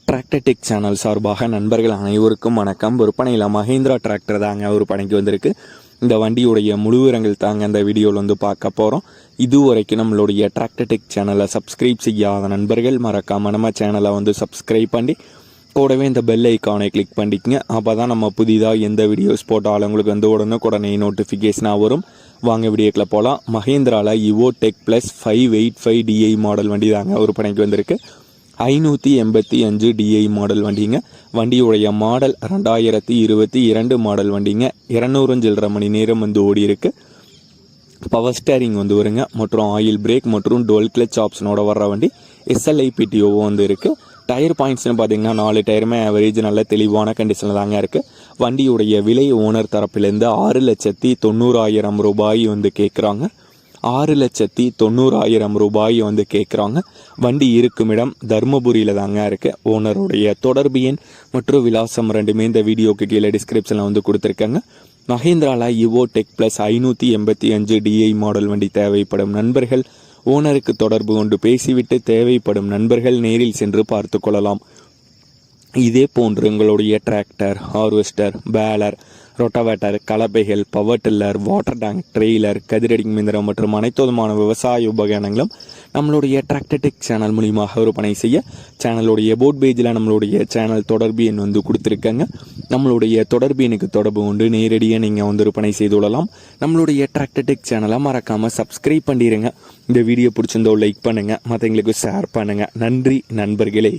Tractor tech channel சார்பாக நண்பர்கள் அனைவருக்கும் வணக்கம். விற்பனையில் மஹேந்திரா டிராக்டர் தாங்க ஒரு பணிக்கு வந்திருக்கு. இந்த வண்டியுடைய முழு விவரங்கள் தாங்க இந்த வீடியோவில் வந்து பார்க்க போகிறோம். இதுவரைக்கும் நம்மளுடைய டிராக்டர் டெக் சேனலை சப்ஸ்கிரைப் செய்யாத நண்பர்கள் மறக்காம நம்ம சேனலை வந்து சப்ஸ்கிரைப் பண்ணி கூடவே இந்த பெல் ஐக்கானை கிளிக் பண்ணிக்கங்க. அப்போ தான் நம்ம புதிதாக எந்த வீடியோஸ் போட்டாலும் உங்களுக்கு வந்து உடனே நோட்டிஃபிகேஷனாக வரும். வாங்க வீடியோக்குள்ள போகலாம். மஹேந்திராவில் இவோ டெக் ப்ளஸ் 585 டிஐ மாடல் வண்டி தாங்க ஒரு பணிக்கு வந்திருக்கு. 585 டிஐ மாடல் வண்டிங்க. வண்டியுடைய மாடல் 2022 மாடல் வண்டிங்க. 200 சில்லரை மணி நேரம் வந்து ஓடி இருக்கு. பவர் ஸ்டேரிங் வந்து வருங்க மற்றும் ஆயில் பிரேக் மற்றும் டுவல் கிளச் ஆப்ஷனோட வர்ற வண்டி. எஸ்எல்ஐ பிடிஓவும் வந்து இருக்கு. டயர் பாயிண்ட்ஸ்னு பார்த்தீங்கன்னா 4 டயருமே ஆவரேஜ் நல்ல தெளிவான கண்டிஷனில் தாங்க இருக்குது. வண்டியுடைய விலை ஓனர் தரப்பிலேருந்து 6,90,000 ரூபாய் வந்து கேட்குறாங்க. 6,90,000 ரூபாய் வந்து கேட்குறாங்க. வண்டி இருக்கும் இடம் தருமபுரியில் தாங்க இருக்குது. ஓனருடைய தொடர்பு எண் மற்றும் விலாசம் ரெண்டுமே இந்த வீடியோக்கு கீழே டிஸ்கிரிப்ஷனில் வந்து கொடுத்துருக்காங்க. மஹேந்திராவில் இவோ டெக் ப்ளஸ் 585 டிஐ மாடல் வண்டி தேவைப்படும் நண்பர்கள் ஓனருக்கு தொடர்பு கொண்டு பேசிவிட்டு தேவைப்படும் நண்பர்கள் நேரில் சென்று பார்த்து கொள்ளலாம். இதே போன்று உங்களுடைய டிராக்டர், ஹார்வெஸ்டர், பேலர், ரொட்டவேட்டர், கலப்பைகள், power tiller, water tank, trailer, கதிரடிக்கும் மிந்திரம் மற்றும் அனைத்து விதமான விவசாய உபகரணங்களும் நம்மளுடைய டிராக்டர் டெக் சேனல் மூலியமாக விற்பனை செய்ய சேனலுடைய போட் பேஜில் நம்மளுடைய சேனல் தொடர்பு எண் வந்து கொடுத்துருக்காங்க. நம்மளுடைய தொடர்பு எண்ணுக்கு தொடர்பு கொண்டு நேரடியாக நீங்கள் வந்து விற்பனை செய்து கொள்ளலாம். நம்மளுடைய டிராக்டர் டெக் சேனலை மறக்காமல் சப்ஸ்கிரைப் பண்ணிடுங்க. இந்த வீடியோ பிடிச்சிருந்தோ லைக் பண்ணுங்கள், மற்றவங்களுக்கு ஷேர் பண்ணுங்கள். நன்றி நண்பர்களே.